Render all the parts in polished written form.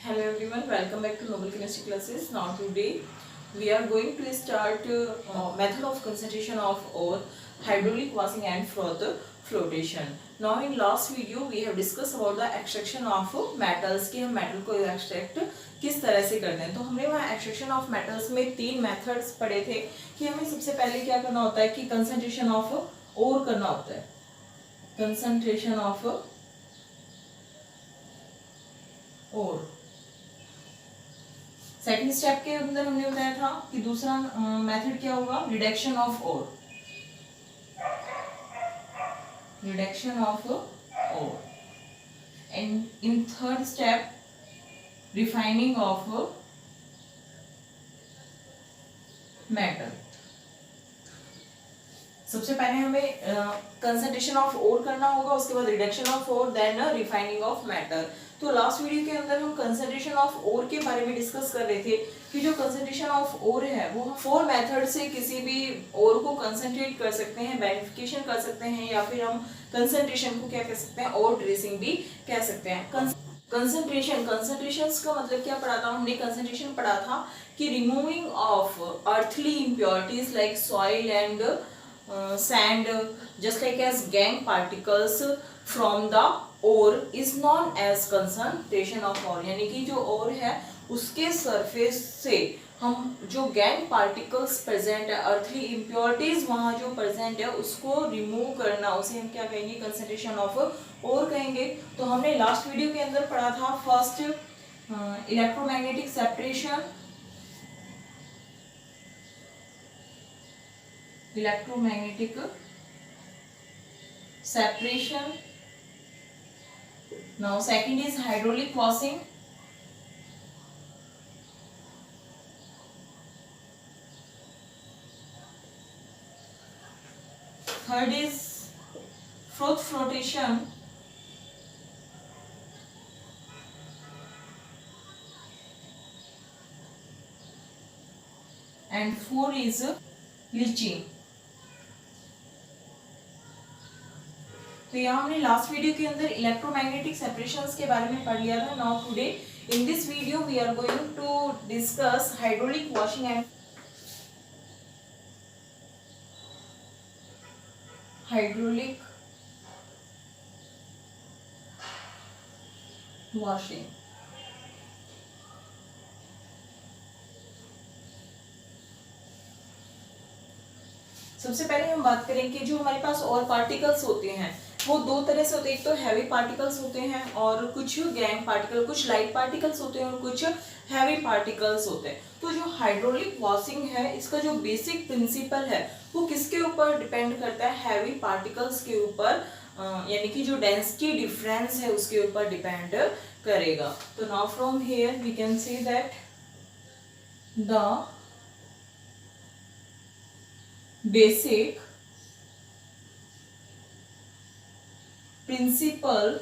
Hello everyone, welcome back to Noble Chemistry classes. Now today we are going to start method of concentration of ore, hydraulic washing and froth flotation. Now in last video we have discussed about the extraction of metals कि हम metal को extract किस तरह से करते हैं. तो हमने वहाँ extraction of metals में तीन methods पढ़े थे कि हमें सबसे पहले क्या करना होता है कि concentration of ore करना होता है. concentration of ore. Second step के अंदर हमने बताया था कि दूसरा मेथड क्या होगा, reduction of ore. Reduction of ore. And in third step refining of metal. सबसे पहले हमें कंसंट्रेशन ऑफ ओर करना होगा, उसके बाद reduction of ore, then refining of metal. तो लास्ट वीडियो के अंदर हम कंसंट्रेशन ऑफ ओर के बारे में डिस्कस कर रहे थे कि जो कंसंट्रेशन ऑफ ओर है वो फोर मेथड से किसी भी ओर को कंसंट्रेट कर सकते हैं, बेनिफिकेशन कर सकते हैं, या फिर हम कंसंट्रेशन को क्या कह सकते हैं, ओर ट्रेसिंग भी कह सकते हैं. कंसंट्रेशन का मतलब क्या पढ़ा था हमने. कंसंट्रेशन पढ़ा था कि removing of earthly impurities like soil and sand just like as gang particles from the ore is known as concentration of ore. यानी कि जो ore है उसके सरफेस से हम जो गैंग पार्टिकल्स प्रेजेंट है, अर्थली इम्प्योरिटीज वहाँ जो प्रेजेंट है उसको रिमूव करना, उसे हम क्या कहेंगे, कंसंट्रेशन ऑफ ओर कहेंगे. तो हमने लास्ट वीडियो के अंदर पढ़ा था first electromagnetic separation, electromagnetic separation. Now second is hydraulic washing. Third is froth flotation. And four is leaching. तो यहाँ हमने लास्ट वीडियो के अंदर इलेक्ट्रोमैग्नेटिक सेपरेशंस के बारे में पढ़ लिया था. Now today in this video we are going to discuss hydraulic washing and hydraulic washing. सबसे पहले हम बात करें कि जो हमारे पास और पार्टिकल्स होते हैं वो दो तरह से होते हैं. एक तो हैवी पार्टिकल्स होते हैं और कुछ गैंग पार्टिकल, कुछ लाइट पार्टिकल्स होते हैं और कुछ हैवी पार्टिकल्स होते हैं. तो जो हाइड्रोलिक वॉशिंग है इसका जो बेसिक प्रिंसिपल है वो किसके ऊपर डिपेंड करता है, हैवी पार्टिकल्स के ऊपर, यानी कि जो डेंसिटी डिफरेंस है उसके ऊपर डिपेंड करेगा. तो now from here we can see that the basic principle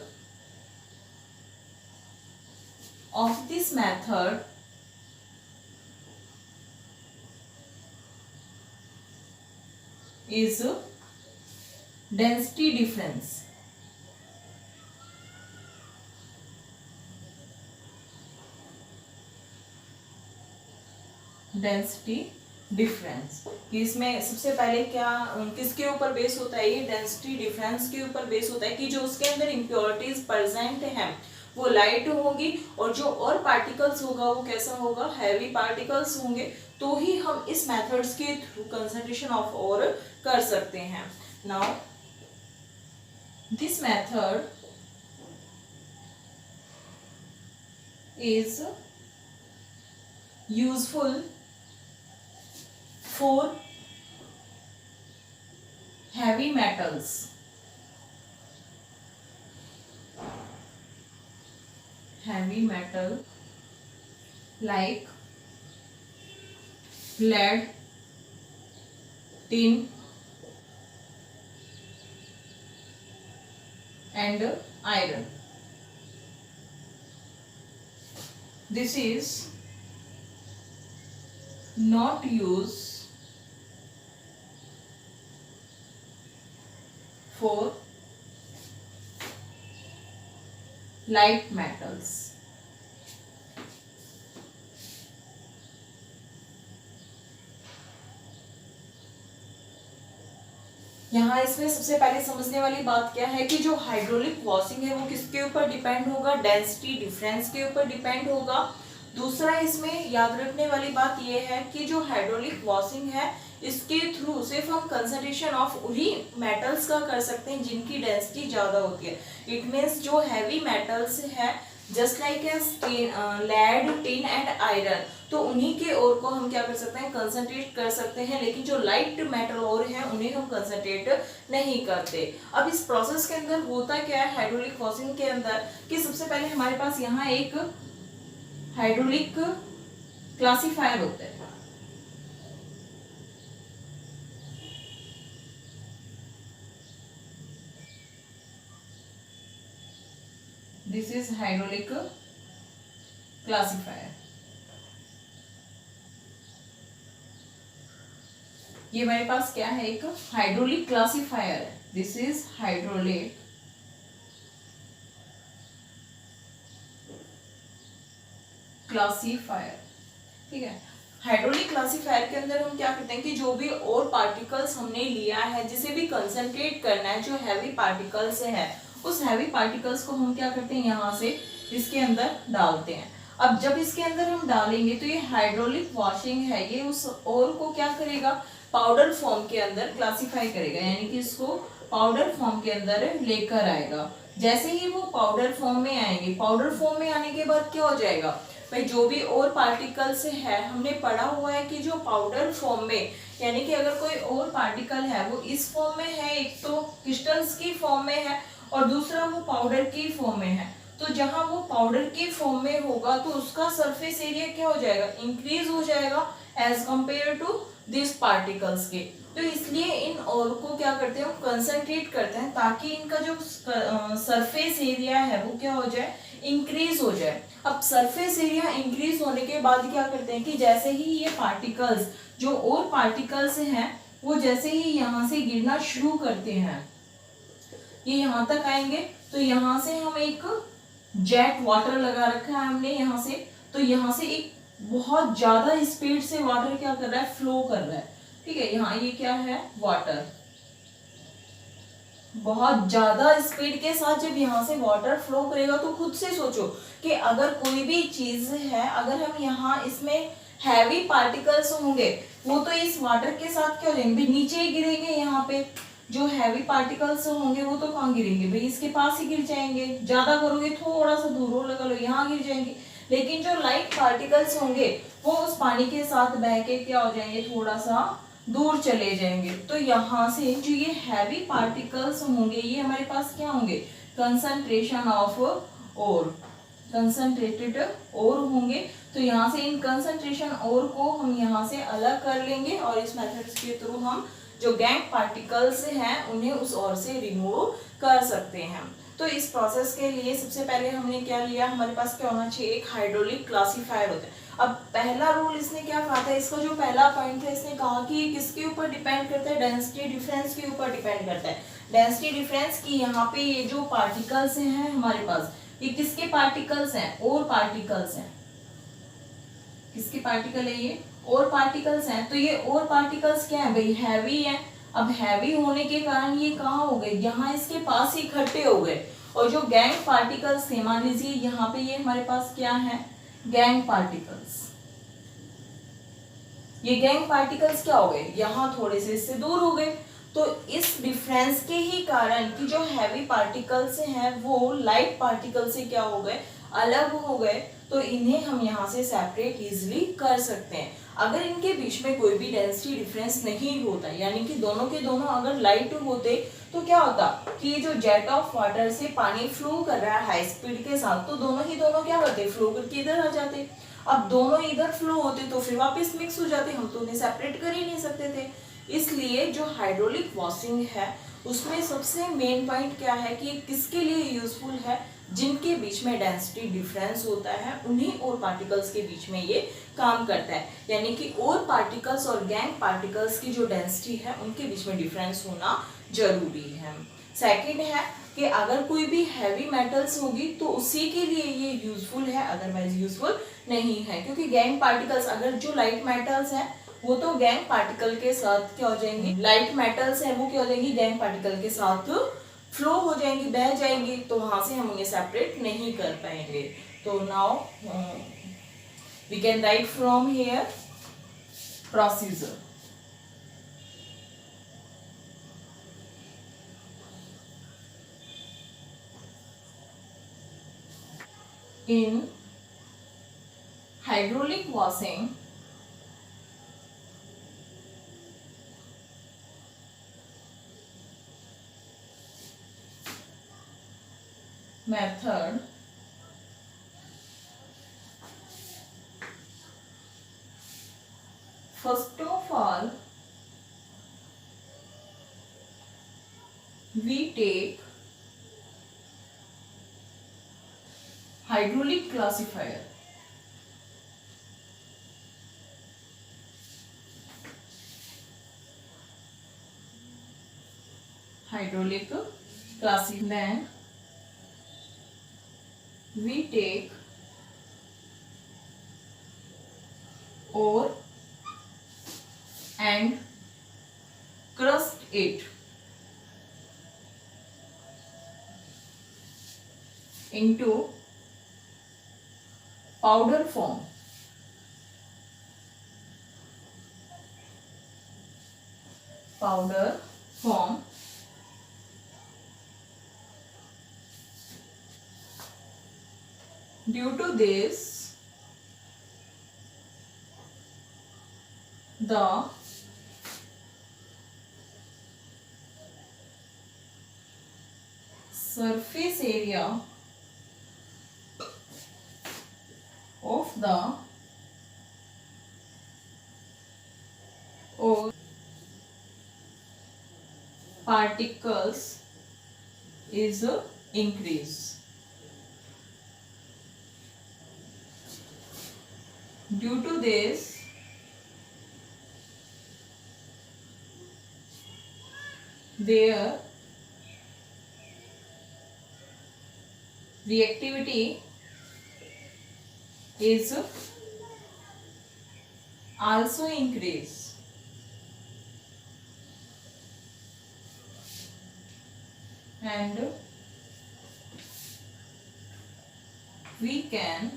of this method is density difference. Density difference. कि इसमें सबसे पहले क्या किसके ऊपर बेस होता है, ये डेंसिटी डिफरेंस के ऊपर बेस होता है कि जो उसके अंदर इम्प्योरिटीज प्रेजेंट हैं वो लाइट होगी और जो और पार्टिकल्स होगा वो कैसा होगा, हैवी पार्टिकल्स होंगे. तो ही हम इस मेथड्स के थ्रू कंसंट्रेशन ऑफ ओर कर सकते हैं. Now this method is useful for heavy metals. Heavy metal like lead, tin and iron. This is not used for light metals. यहाँ इसमें सबसे पहले समझने वाली बात क्या है कि जो हाइड्रोलिक वॉशिंग है वो किसके ऊपर डिपेंड होगा, डेंसिटी डिफरेंस के ऊपर डिपेंड होगा। दूसरा इसमें याद रखने वाली बात ये है कि जो हाइड्रोलिक वॉशिंग है इसके थ्रू सिर्फ हम कंसंट्रेशन ऑफ उन्हीं मेटल्स का कर सकते हैं जिनकी डेंसिटी ज्यादा होती है। इट मीन्स जो हैवी मेटल्स है just like lead, tin and iron, तो उन्हीं के ओर को हम क्या कर सकते हैं, कंसंट्रेट कर सकते हैं, लेकिन जो लाइट मेटल और हैं उन्हें हम कंसंट्रेट नहीं करते। अब इस प्रोसेस के अंदर होता क्या है हाइड्रोलिक वॉशिंग के अंदर कि सबसे पहले हमारे पास यहाँ एक हाइड्रोलिक क्लासिफायर होता है। This is hydraulic classifier. ये हमारे पास क्या है, एक हाइड्रोलिक क्लासिफायर है। दिस इज हाइड्रोलिक क्लासिफायर, ठीक है। हाइड्रोलिक क्लासिफायर के अंदर हम क्या करते हैं कि जो भी और पार्टिकल्स हमने लिया है, जिसे भी कंसंट्रेट करना है, जो हैवी पार्टिकल्स है, उस हैवी पार्टिकल्स को हम क्या करते हैं यहाँ से इसके अंदर डालते हैं। अब जब इसके अंदर हम डालेंगे तो ये हाइड्रोलिक वॉशिंग है, ये उस और को क्या करेगा, पाउडर फॉर्म के अंदर क्लासिफाई करेगा, यानी कि इसको पाउडर फॉर्म के अंदर लेकर आएगा। जैसे ही वो पाउडर फॉर्म में आएंगे, पाउडर फॉर्म में आने के बाद क्या हो जाएगा भाई, जो भी और पार्टिकल्स है, हमने पढ़ा हुआ है कि जो पाउडर फॉर्म में, यानी कि अगर कोई और पार्टिकल है वो इस फॉर्म में है, एक तो क्रिस्टल्स की फॉर्म में है और दूसरा वो पाउडर की फॉर्म में है, तो जहां वो पाउडर की फॉर्म में होगा तो उसका सरफेस एरिया क्या हो जाएगा, इंक्रीज हो जाएगा as compare to this particles के। तो इसलिए इन और को क्या करते हैं, हम कंसंट्रेट करते हैं ताकि इनका जो सरफेस एरिया है वो क्या हो जाए, इंक्रीज हो जाए। अब सरफेस एरिया इंक्रीज होने के बाद क्या करते हैं कि जैसे ही ये पार्टिकल्स, जो और पार्टिकल्स हैं, वो जैसे ही यहाँ से गिरना शुरू करते हैं, ये यहाँ तक आएंगे, तो यहाँ से हम एक जेट वाटर लगा रखा है हमने यहाँ से, तो यहाँ से एक बहुत ज्यादा स्पीड से वाटर क्या कर रहा है, फ्लो कर रहा है, ठीक है। यहाँ ये क्या है, वाटर, बहुत ज्यादा स्पीड के साथ जब यहाँ से वाटर फ्लो करेगा तो खुद से सोचो कि अगर कोई भी चीज है, अगर हम यहाँ इसमें हैवी पार्टिकल्स होंगे, वो तो इस वाटर के साथ क्या हो जाएंगे, नीचे ही गिरेंगे। यहाँ पे जो हैवी पार्टिकल्स होंगे वो तो कहाँ गिरेंगे भाई, इसके पास ही गिर जाएंगे। ज्यादा करोगे थोड़ा सा दूर और लगा लो, यहाँ गिर जाएंगे। लेकिन जो लाइट पार्टिकल्स होंगे वो उस पानी के साथ बह के क्या हो जाएंगे, थोड़ा सा दूर चले जाएंगे। तो यहाँ से जो ये हैवी पार्टिकल्स होंगे, ये हमारे पास क्या होंगे, concentration of ore, concentrated ore होंगे। तो यहाँ से इन कंसंट्रेशन ओर को हम यहाँ से अलग कर लेंगे और इस मेथड के थ्रू हम जो गैंग पार्टिकल्स हैं उन्हें उस ओर से रिमूव कर सकते हैं। तो इस प्रोसेस के लिए सबसे पहले हमने क्या लिया, हमारे पास क्या होना चाहिए, एक हाइड्रोलिक क्लासिफायर होता है। अब पहला रूल इसने क्या कहा था, इसका जो पहला पॉइंट है, इसने कहा कि किसके ऊपर डिपेंड करता है, डेंसिटी डिफरेंस के ऊपर डिपेंड करता है। डेंसिटी डिफरेंस की यहाँ पे ये जो पार्टिकल्स हैं हमारे पास, ये किसके पार्टिकल्स हैं, और पार्टिकल्स हैं। किसके पार्टिकल है ये, और पार्टिकल्स हैं। तो ये और पार्टिकल्स क्या है भाई, हैवी है। अब हैवी होने के कारण ये कहाँ हो गए, यहाँ इसके पास ही इकट्ठे हो गए। और जो गैंग पार्टिकल्स थे, मान लीजिए यहाँ पे ये हमारे पास क्या है, गैंग पार्टिकल्स। ये गैंग पार्टिकल्स क्या हो गए, यहाँ थोड़े से इससे दूर हो गए। तो इस डिफरेंस के ही कारण कि जो हैवी पार्टिकल्स हैं वो लाइट पार्टिकल से क्या हो गए, अलग हो गए। तो इन्हें हम यहाँ से सेपरेट इजिली कर सकते हैं। अगर इनके बीच में कोई भी डेंसिटी डिफरेंस नहीं होता, यानी कि दोनों के दोनों अगर लाइट होते, तो क्या होता कि ये जो जेट ऑफ वाटर से पानी फ्लो कर रहा है हाई स्पीड के साथ, तो दोनों ही दोनों क्या करते, फ्लो करके इधर आ जाते। अब दोनों इधर फ्लो होते तो फिर वापस मिक्स हो जाते, हम तो उन्हें सेपरेट कर ही नहीं सकते थे। इसलिए जो हाइड्रोलिक वॉशिंग है उसमें सबसे मेन पॉइंट क्या है कि किसके लिए यूजफुल है, जिनके बीच में डेंसिटी डिफरेंस होता है, उन्हीं और पार्टिकल्स के बीच में ये काम करता है। यानी कि और पार्टिकल्स और गैंग पार्टिकल्स की जो डेंसिटी है उनके बीच में डिफरेंस होना जरूरी है। सेकंड है कि अगर कोई भी हैवी मेटल्स होगी तो उसी के लिए ये यूजफुल है, अदरवाइज यूजफुल नहीं है। क्योंकि गैंग पार्टिकल्स, अगर जो लाइट मेटल्स है वो तो गैंग पार्टिकल के साथ क्या हो जाएंगी, लाइट मेटल्स है वो क्या हो जाएंगी, गैंग पार्टिकल के साथ फ्लो हो जाएंगी, बह जाएंगी, तो वहां से हम उन्हें सेपरेट नहीं कर पाएंगे। तो now we can write from here procedure. In hydraulic washing, method, first of all we take hydraulic classifier. Hydraulic classifier. Then we take ore and crust it into powder form. Powder form. Due to this, the surface area of the ore particles is increased. Due to this, their reactivity is also increased. And we can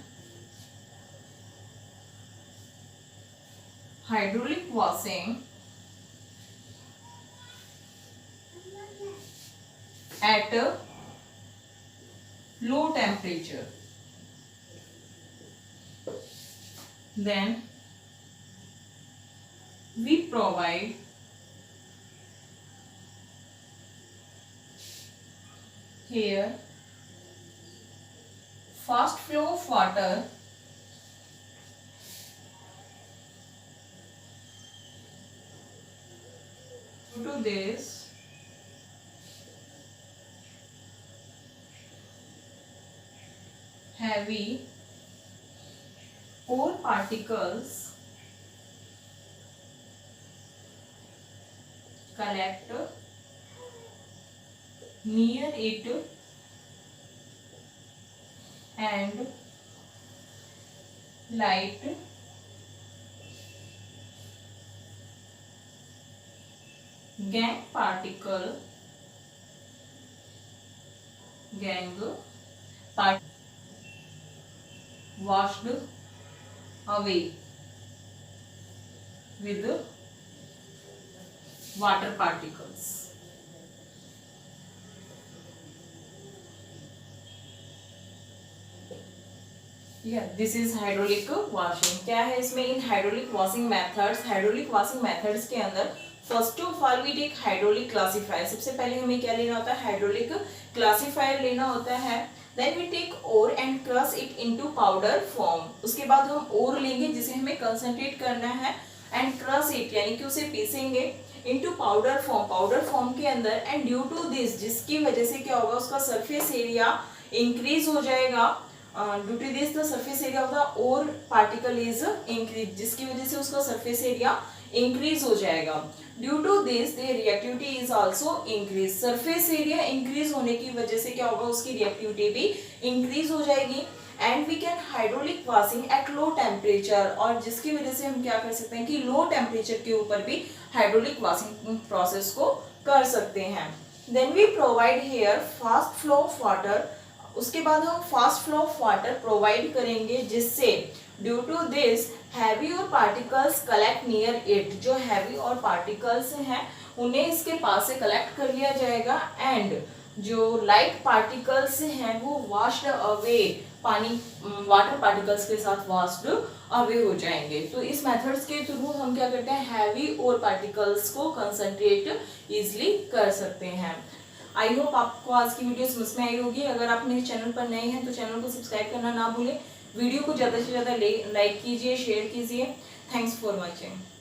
hydraulic washing at a low temperature. Then we provide here fast flow of water to this heavy ore particles collect near it and light gang particle washed away with water particles. This is hydraulic washing. क्या है इसमें, in hydraulic washing methods, hydraulic washing methods के अंदर first of all we take hydraulic classifier. सबसे पहले हमें क्या लेना होता है, हाइड्रोलिक क्लासिफायर लेना होता है। Then we take ore and crush it into powder form. उसके बाद हम ओर लेंगे जिसे हमें कंसंट्रेट करना है, एंड क्रश इट यानी कि उसे पीसेंगे into powder form, powder form के अंदर। एंड ड्यू टू दिस, जिसकी वजह से क्या होगा, उसका सरफेस एरिया इंक्रीज हो जाएगा। Due to this the surface area of the ore particle is increase, जिसकी वजह से उसका सरफेस एरिया इंक्रीज हो जाएगा। Due to this the reactivity is also increase. Surface area increase होने की वजह से क्या होगा, उसकी रिएक्टिविटी भी इंक्रीज हो जाएगी। And we can hydraulic washing at low temperature, और जिसकी वजह से हम क्या कर सकते हैं कि लो टेम्परेचर के ऊपर भी हाइड्रोलिक वॉशिंग प्रोसेस को कर सकते हैं। Then we provide here fast flow of water, उसके बाद हम fast flow of water provide करेंगे जिससे due to this heavy ore particles collect near it, जो हैवी और पार्टिकल्स हैं उन्हें इसके पास से कलेक्ट कर लिया जाएगा एंड जो लाइट पार्टिकल्स हैं वो वाश्ड अवे, पानी वाटर पार्टिकल्स के साथ वाश्ड अवे हो जाएंगे। तो इस मेथड्स के थ्रू हम क्या करते हैं हैवी और पार्टिकल्स को कंसंट्रेट इजिली कर सकते हैं। आई होप आपको आज की वीडियो समझ में आई होगी। अगर आप मेरे चैनल पर नए हैं तो चैनल को सब्सक्राइब करना ना भूलें, वीडियो को ज़्यादा से ज़्यादा लाइक कीजिए, शेयर कीजिए। Thanks for watching.